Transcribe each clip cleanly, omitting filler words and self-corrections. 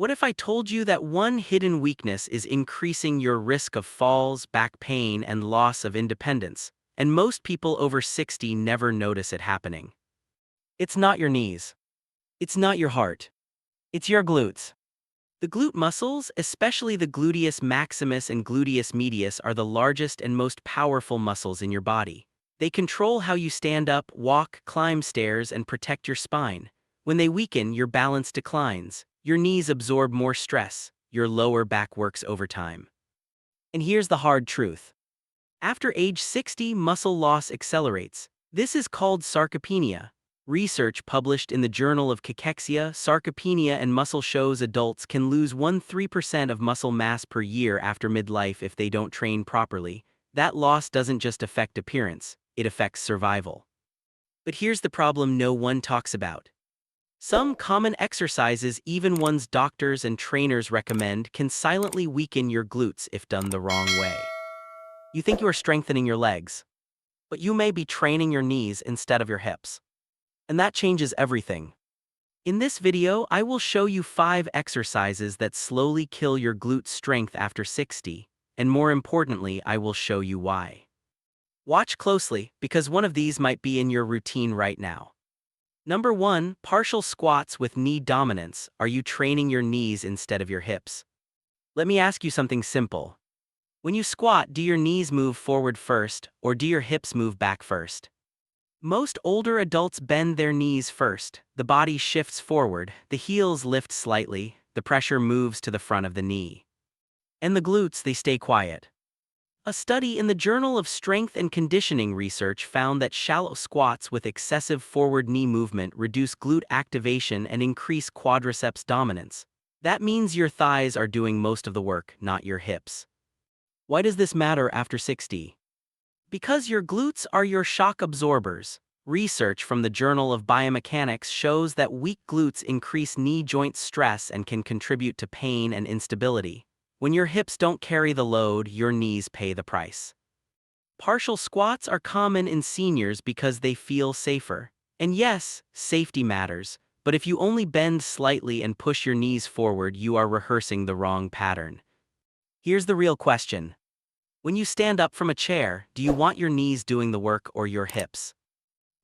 What if I told you that one hidden weakness is increasing your risk of falls, back pain, and loss of independence, and most people over 60 never notice it happening? It's not your knees. It's not your heart. It's your glutes. The glute muscles, especially the gluteus maximus and gluteus medius, are the largest and most powerful muscles in your body. They control how you stand up, walk, climb stairs, and protect your spine. When they weaken, your balance declines. Your knees absorb more stress. Your lower back works overtime. And here's the hard truth. After age 60, muscle loss accelerates. This is called sarcopenia. Research published in the Journal of Cachexia, Sarcopenia and Muscle shows adults can lose 1–3% of muscle mass per year after midlife if they don't train properly. That loss doesn't just affect appearance, it affects survival. But here's the problem no one talks about. Some common exercises, even ones doctors and trainers recommend, can silently weaken your glutes if done the wrong way. You think you are strengthening your legs, but you may be training your knees instead of your hips. And that changes everything. In this video, I will show you 5 exercises that slowly kill your glute strength after 60, and more importantly, I will show you why. Watch closely, because one of these might be in your routine right now. Number 1, partial squats with knee dominance. Are you training your knees instead of your hips? Let me ask you something simple. When you squat, do your knees move forward first, or do your hips move back first? Most older adults bend their knees first, the body shifts forward, the heels lift slightly, the pressure moves to the front of the knee. And the glutes, they stay quiet. A study in the Journal of Strength and Conditioning Research found that shallow squats with excessive forward knee movement reduce glute activation and increase quadriceps dominance. That means your thighs are doing most of the work, not your hips. Why does this matter after 60? Because your glutes are your shock absorbers. Research from the Journal of Biomechanics shows that weak glutes increase knee joint stress and can contribute to pain and instability. When your hips don't carry the load, your knees pay the price. Partial squats are common in seniors because they feel safer. And yes, safety matters, but if you only bend slightly and push your knees forward, you are rehearsing the wrong pattern. Here's the real question. When you stand up from a chair, do you want your knees doing the work or your hips?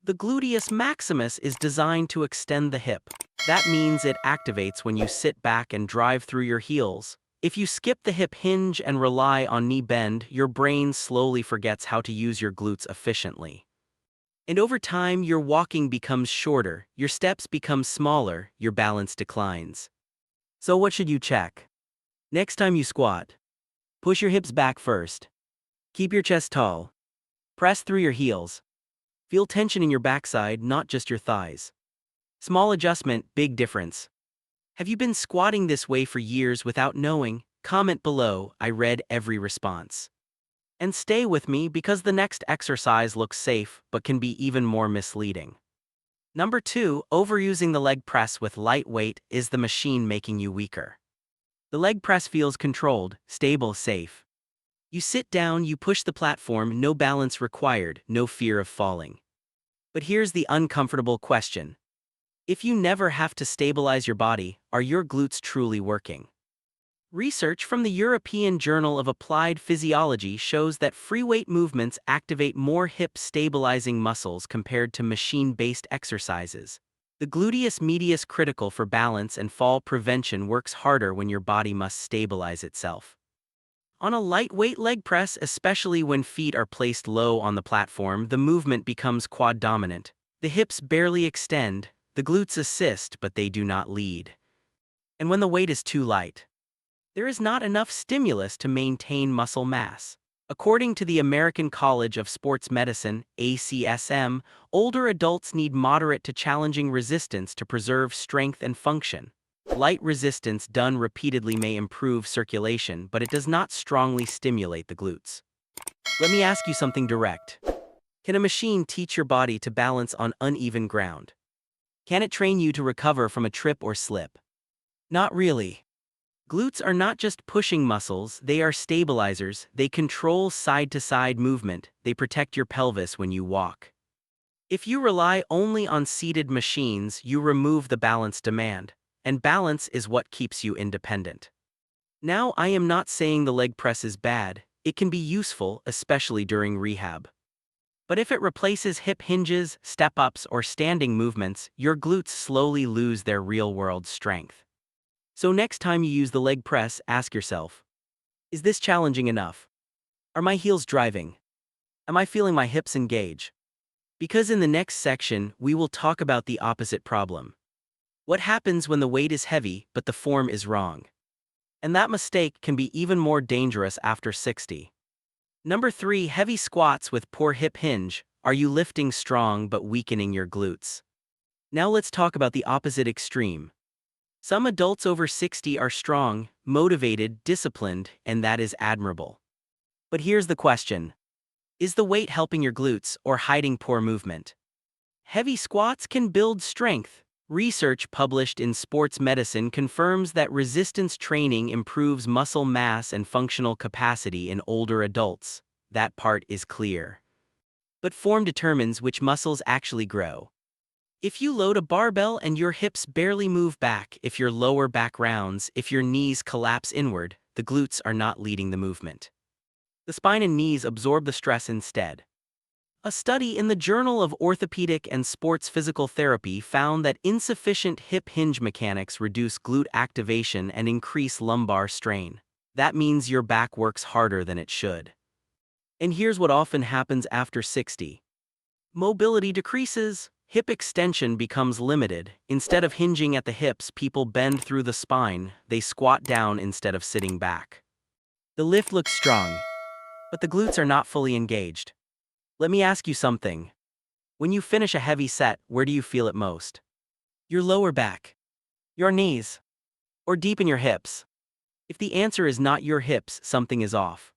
The gluteus maximus is designed to extend the hip. That means it activates when you sit back and drive through your heels. If you skip the hip hinge and rely on knee bend, your brain slowly forgets how to use your glutes efficiently. And over time, your walking becomes shorter, your steps become smaller, your balance declines. So what should you check? Next time you squat, push your hips back first. Keep your chest tall. Press through your heels. Feel tension in your backside, not just your thighs. Small adjustment, big difference. Have you been squatting this way for years without knowing? Comment below, I read every response. And stay with me because the next exercise looks safe but can be even more misleading. Number 2, overusing the leg press with light weight. Is the machine making you weaker? The leg press feels controlled, stable, safe. You sit down, you push the platform, no balance required, no fear of falling. But here's the uncomfortable question. If you never have to stabilize your body, are your glutes truly working? Research from the European Journal of Applied Physiology shows that free weight movements activate more hip-stabilizing muscles compared to machine-based exercises. The gluteus medius, critical for balance and fall prevention, works harder when your body must stabilize itself. On a lightweight leg press, especially when feet are placed low on the platform, the movement becomes quad dominant. The hips barely extend, the glutes assist, but they do not lead. And when the weight is too light, there is not enough stimulus to maintain muscle mass. According to the American College of Sports Medicine, ACSM, older adults need moderate to challenging resistance to preserve strength and function. Light resistance done repeatedly may improve circulation, but it does not strongly stimulate the glutes. Let me ask you something direct. Can a machine teach your body to balance on uneven ground? Can it train you to recover from a trip or slip? Not really. Glutes are not just pushing muscles, they are stabilizers. They control side-to-side movement, they protect your pelvis when you walk. If you rely only on seated machines, you remove the balance demand. and balance is what keeps you independent. Now, I am not saying the leg press is bad. It can be useful, especially during rehab. But if it replaces hip hinges, step-ups, or standing movements, your glutes slowly lose their real-world strength. So next time you use the leg press, ask yourself, is this challenging enough? Are my heels driving? Am I feeling my hips engage? Because in the next section, we will talk about the opposite problem. What happens when the weight is heavy, but the form is wrong? And that mistake can be even more dangerous after 60. Number 3. Heavy squats with poor hip hinge. Are you lifting strong but weakening your glutes? Now let's talk about the opposite extreme. Some adults over 60 are strong, motivated, disciplined, and that is admirable. But here's the question. Is the weight helping your glutes or hiding poor movement? Heavy squats can build strength. Research published in Sports Medicine confirms that resistance training improves muscle mass and functional capacity in older adults. That part is clear. But form determines which muscles actually grow. If you load a barbell and your hips barely move back, if your lower back rounds, if your knees collapse inward, the glutes are not leading the movement. The spine and knees absorb the stress instead. A study in the Journal of Orthopedic and Sports Physical Therapy found that insufficient hip hinge mechanics reduce glute activation and increase lumbar strain. That means your back works harder than it should. And here's what often happens after 60. Mobility decreases. Hip extension becomes limited. Instead of hinging at the hips, people bend through the spine. They squat down instead of sitting back. The lift looks strong, but the glutes are not fully engaged. Let me ask you something. When you finish a heavy set, where do you feel it most? Your lower back, your knees, or deep in your hips? If the answer is not your hips, something is off.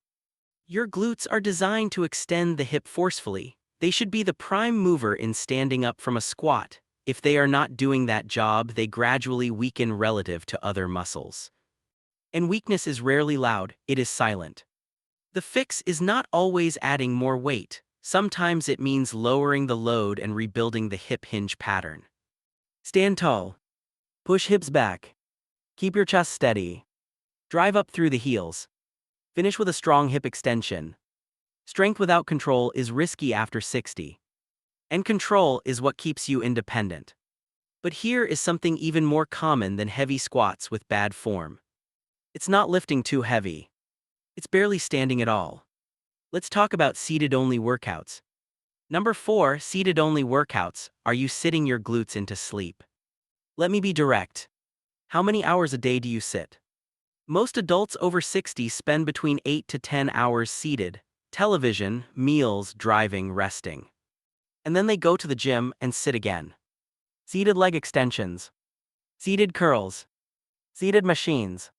Your glutes are designed to extend the hip forcefully. They should be the prime mover in standing up from a squat. If they are not doing that job, they gradually weaken relative to other muscles. And weakness is rarely loud, it is silent. The fix is not always adding more weight. Sometimes it means lowering the load and rebuilding the hip hinge pattern. Stand tall. Push hips back. Keep your chest steady. Drive up through the heels. Finish with a strong hip extension. Strength without control is risky after 60. And control is what keeps you independent. But here is something even more common than heavy squats with bad form. It's not lifting too heavy. It's barely standing at all. Let's talk about seated-only workouts. Number 4. Seated-only workouts. Are you sitting your glutes into sleep? Let me be direct. How many hours a day do you sit? Most adults over 60 spend between 8 to 10 hours seated. Television, meals, driving, resting. And then they go to the gym and sit again. Seated leg extensions. Seated curls. Seated machines.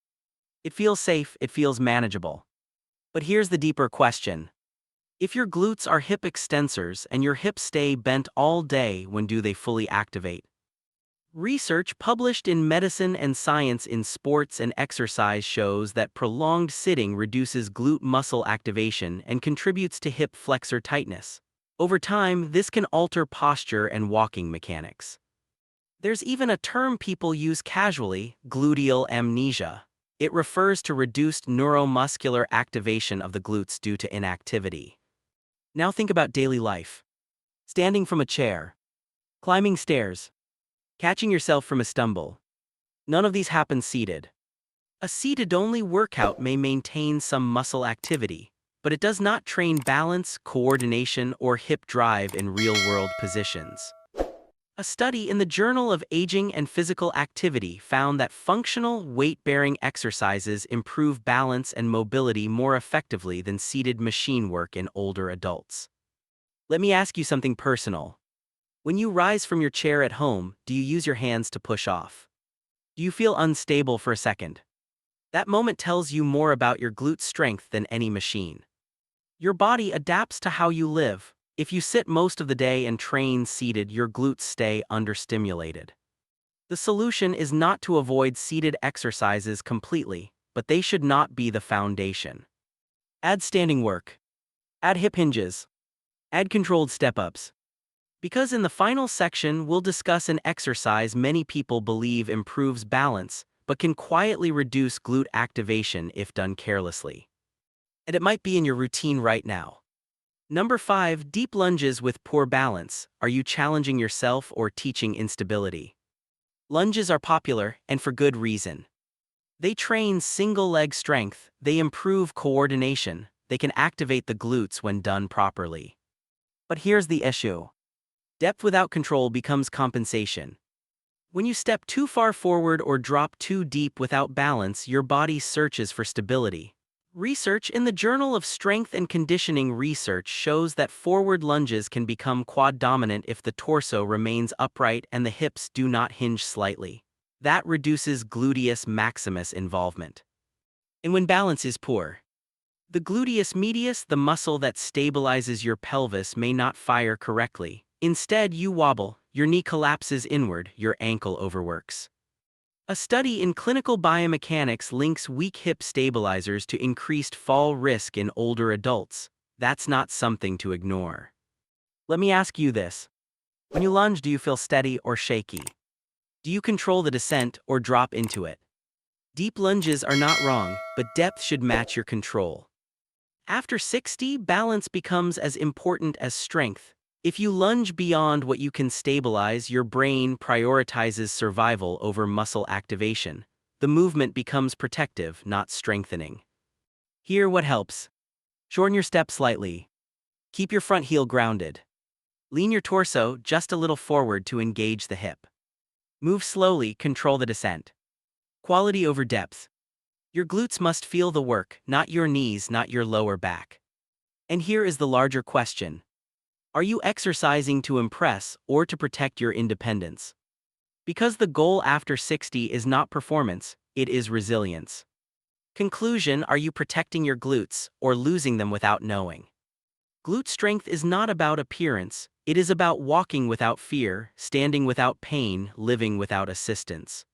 It feels safe, it feels manageable. But here's the deeper question. If your glutes are hip extensors and your hips stay bent all day, when do they fully activate? Research published in Medicine and Science in Sports and Exercise shows that prolonged sitting reduces glute muscle activation and contributes to hip flexor tightness. Over time, this can alter posture and walking mechanics. There's even a term people use casually, gluteal amnesia. It refers to reduced neuromuscular activation of the glutes due to inactivity. Now think about daily life. Standing from a chair. Climbing stairs. Catching yourself from a stumble. None of these happen seated. A seated-only workout may maintain some muscle activity, but it does not train balance, coordination, or hip drive in real-world positions. A study in the Journal of Aging and Physical Activity found that functional, weight-bearing exercises improve balance and mobility more effectively than seated machine work in older adults. Let me ask you something personal. When you rise from your chair at home, do you use your hands to push off? Do you feel unstable for a second? That moment tells you more about your glute strength than any machine. Your body adapts to how you live. If you sit most of the day and train seated, your glutes stay understimulated. The solution is not to avoid seated exercises completely, but they should not be the foundation. Add standing work. Add hip hinges. Add controlled step-ups. Because in the final section, we'll discuss an exercise many people believe improves balance, but can quietly reduce glute activation if done carelessly. And it might be in your routine right now. Number 5, deep lunges with poor balance. Are you challenging yourself or teaching instability? Lunges are popular, and for good reason. They train single leg strength, they improve coordination, they can activate the glutes when done properly. But here's the issue. Depth without control becomes compensation. When you step too far forward or drop too deep without balance, your body searches for stability. Research in the Journal of Strength and Conditioning Research shows that forward lunges can become quad dominant if the torso remains upright and the hips do not hinge slightly. That reduces gluteus maximus involvement. And when balance is poor, the gluteus medius, the muscle that stabilizes your pelvis, may not fire correctly. Instead, you wobble, your knee collapses inward, your ankle overworks. A study in clinical biomechanics links weak hip stabilizers to increased fall risk in older adults. That's not something to ignore. Let me ask you this. When you lunge, do you feel steady or shaky? Do you control the descent or drop into it? Deep lunges are not wrong, but depth should match your control. After 60, balance becomes as important as strength. If you lunge beyond what you can stabilize, your brain prioritizes survival over muscle activation. The movement becomes protective, not strengthening. Here, what helps. Shorten your step slightly. Keep your front heel grounded. Lean your torso just a little forward to engage the hip. Move slowly, control the descent. Quality over depth. Your glutes must feel the work, not your knees, not your lower back. And here is the larger question. Are you exercising to impress or to protect your independence? Because the goal after 60 is not performance, it is resilience. Conclusion: are you protecting your glutes or losing them without knowing? Glute strength is not about appearance, it is about walking without fear, standing without pain, living without assistance.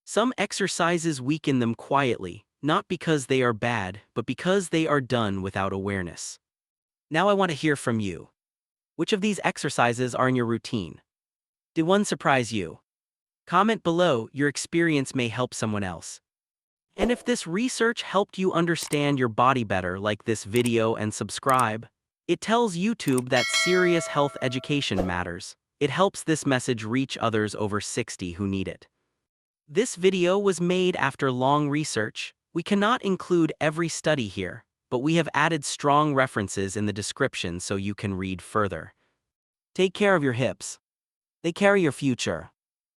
Some exercises weaken them quietly, not because they are bad, but because they are done without awareness. Now I want to hear from you. Which of these exercises are in your routine? Did one surprise you? Comment below, your experience may help someone else. And if this research helped you understand your body better, like this video and subscribe. It tells YouTube that serious health education matters. It helps this message reach others over 60 who need it. This video was made after long research. We cannot include every study here, but we have added strong references in the description so you can read further. Take care of your hips. They carry your future.